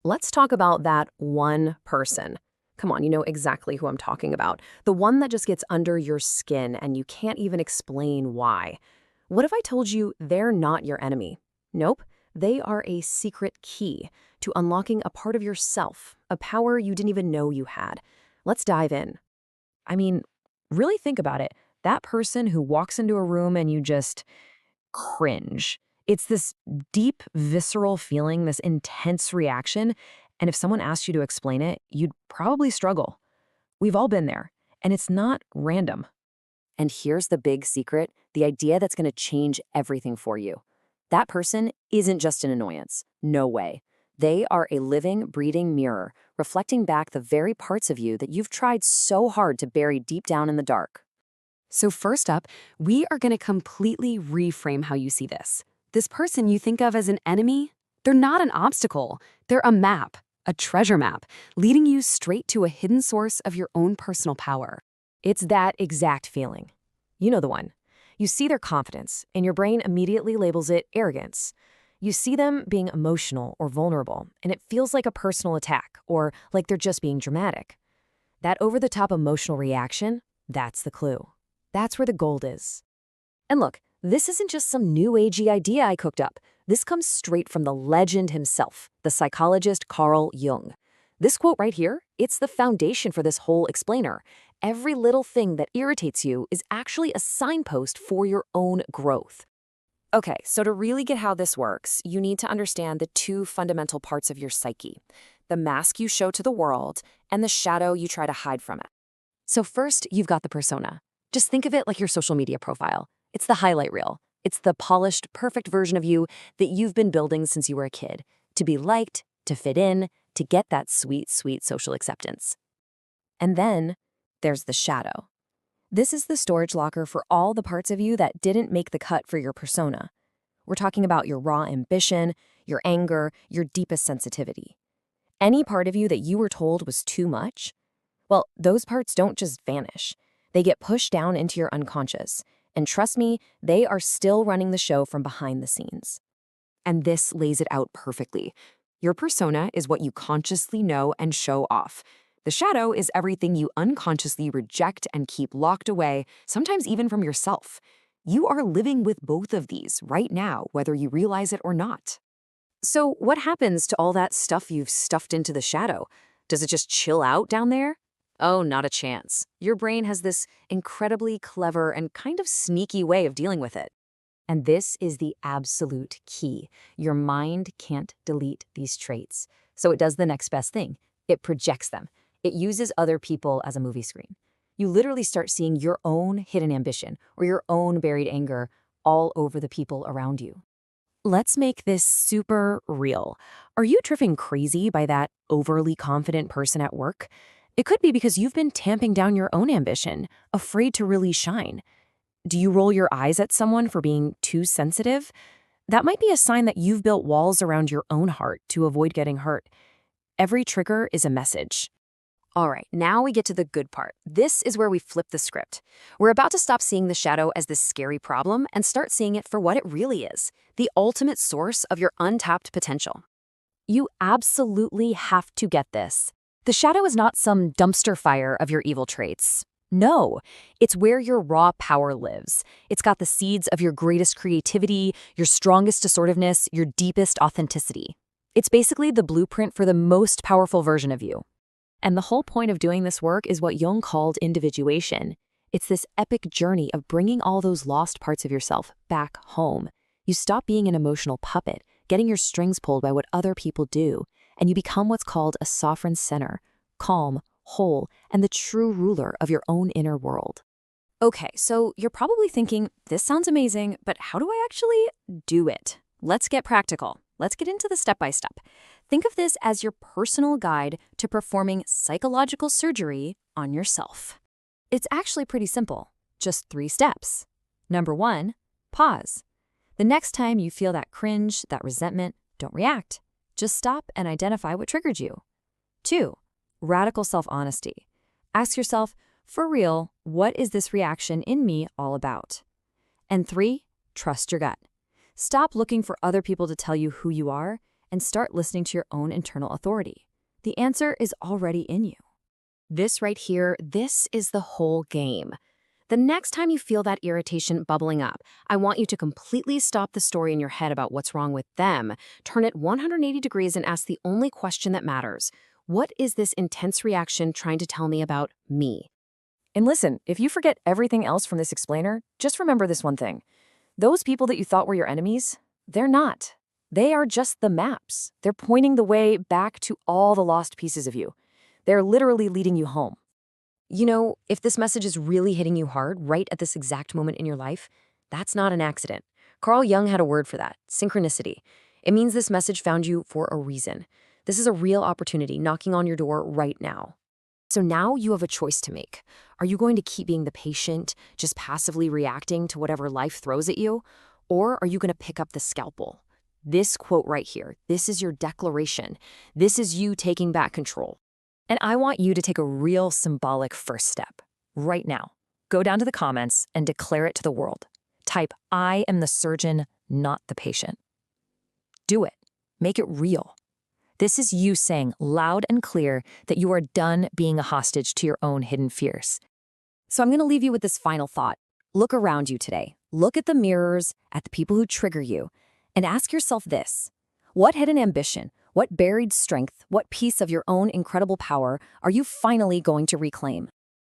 Let's talk about that one person. Come on, you know exactly who I'm talking about. The one that just gets under your skin and you can't even explain why. What if I told you they're not your enemy? Nope, they are a secret key to unlocking a part of yourself, a power you didn't even know you had. Let's dive in. I mean, really think about it. That person who walks into a room and you just cringe. It's this deep, visceral feeling, this intense reaction, and if someone asked you to explain it, you'd probably struggle. We've all been there, and it's not random. And here's the big secret, the idea that's going to change everything for you. That person isn't just an annoyance. No way. They are a living, breathing mirror, reflecting back the very parts of you that you've tried so hard to bury deep down in the dark. So first up, we are going to completely reframe how you see this. This person you think of as an enemy, they're not an obstacle. They're a map, a treasure map, leading you straight to a hidden source of your own personal power. It's that exact feeling. You know the one. You see their confidence, and your brain immediately labels it arrogance. You see them being emotional or vulnerable, and it feels like a personal attack, or like they're just being dramatic. That over-the-top emotional reaction, that's the clue. That's where the gold is. And look, this isn't just some new agey idea I cooked up. This comes straight from the legend himself, the psychologist Carl Jung. This quote right here, it's the foundation for this whole explainer. Every little thing that irritates you is actually a signpost for your own growth. Okay, so to really get how this works, you need to understand the two fundamental parts of your psyche, the mask you show to the world and the shadow you try to hide from it. So first, you've got the persona. Just think of it like your social media profile. It's the highlight reel. It's the polished, perfect version of you that you've been building since you were a kid, to be liked, to fit in, to get that sweet, sweet social acceptance. And then there's the shadow. This is the storage locker for all the parts of you that didn't make the cut for your persona. We're talking about your raw ambition, your anger, your deepest sensitivity. Any part of you that you were told was too much, well, those parts don't just vanish. They get pushed down into your unconscious. And trust me, they are still running the show from behind the scenes. And this lays it out perfectly. Your persona is what you consciously know and show off. The shadow is everything you unconsciously reject and keep locked away, sometimes even from yourself. You are living with both of these right now, whether you realize it or not. So what happens to all that stuff you've stuffed into the shadow? Does it just chill out down there? Oh, not a chance. Your brain has this incredibly clever and kind of sneaky way of dealing with it. And this is the absolute key. Your mind can't delete these traits. So it does the next best thing. It projects them. It uses other people as a movie screen. You literally start seeing your own hidden ambition or your own buried anger all over the people around you. Let's make this super real. Are you driven crazy by that overly confident person at work? It could be because you've been tamping down your own ambition, afraid to really shine. Do you roll your eyes at someone for being too sensitive? That might be a sign that you've built walls around your own heart to avoid getting hurt. Every trigger is a message. All right, now we get to the good part. This is where we flip the script. We're about to stop seeing the shadow as this scary problem and start seeing it for what it really is, the ultimate source of your untapped potential. You absolutely have to get this. The shadow is not some dumpster fire of your evil traits. No, it's where your raw power lives. It's got the seeds of your greatest creativity, your strongest assertiveness, your deepest authenticity. It's basically the blueprint for the most powerful version of you. And the whole point of doing this work is what Jung called individuation. It's this epic journey of bringing all those lost parts of yourself back home. You stop being an emotional puppet, getting your strings pulled by what other people do, and you become what's called a sovereign center, calm, whole, and the true ruler of your own inner world. Okay, so you're probably thinking, this sounds amazing, but how do I actually do it? Let's get practical. Let's get into the step-by-step. Think of this as your personal guide to performing psychological surgery on yourself. It's actually pretty simple, just 3 steps. Number 1, pause. The next time you feel that cringe, that resentment, don't react. Just stop and identify what triggered you. 2, radical self-honesty. Ask yourself, for real, what is this reaction in me all about? And 3, trust your gut. Stop looking for other people to tell you who you are and start listening to your own internal authority. The answer is already in you. This right here, this is the whole game. The next time you feel that irritation bubbling up, I want you to completely stop the story in your head about what's wrong with them, turn it 180 degrees and ask the only question that matters. What is this intense reaction trying to tell me about me? And listen, if you forget everything else from this explainer, just remember this one thing. Those people that you thought were your enemies, they're not. They are just the maps. They're pointing the way back to all the lost pieces of you. They're literally leading you home. You know, if this message is really hitting you hard right at this exact moment in your life, that's not an accident. Carl Jung had a word for that, synchronicity. It means this message found you for a reason. This is a real opportunity knocking on your door right now. So now you have a choice to make. Are you going to keep being the patient, just passively reacting to whatever life throws at you? Or are you going to pick up the scalpel? This quote right here, this is your declaration. This is you taking back control. And I want you to take a real symbolic first step. Right now, go down to the comments and declare it to the world. Type, "I am the surgeon, not the patient." Do it. Make it real. This is you saying loud and clear that you are done being a hostage to your own hidden fears. So I'm going to leave you with this final thought. Look around you today. Look at the mirrors, at the people who trigger you, and ask yourself this. What hidden ambition, what buried strength, what piece of your own incredible power are you finally going to reclaim?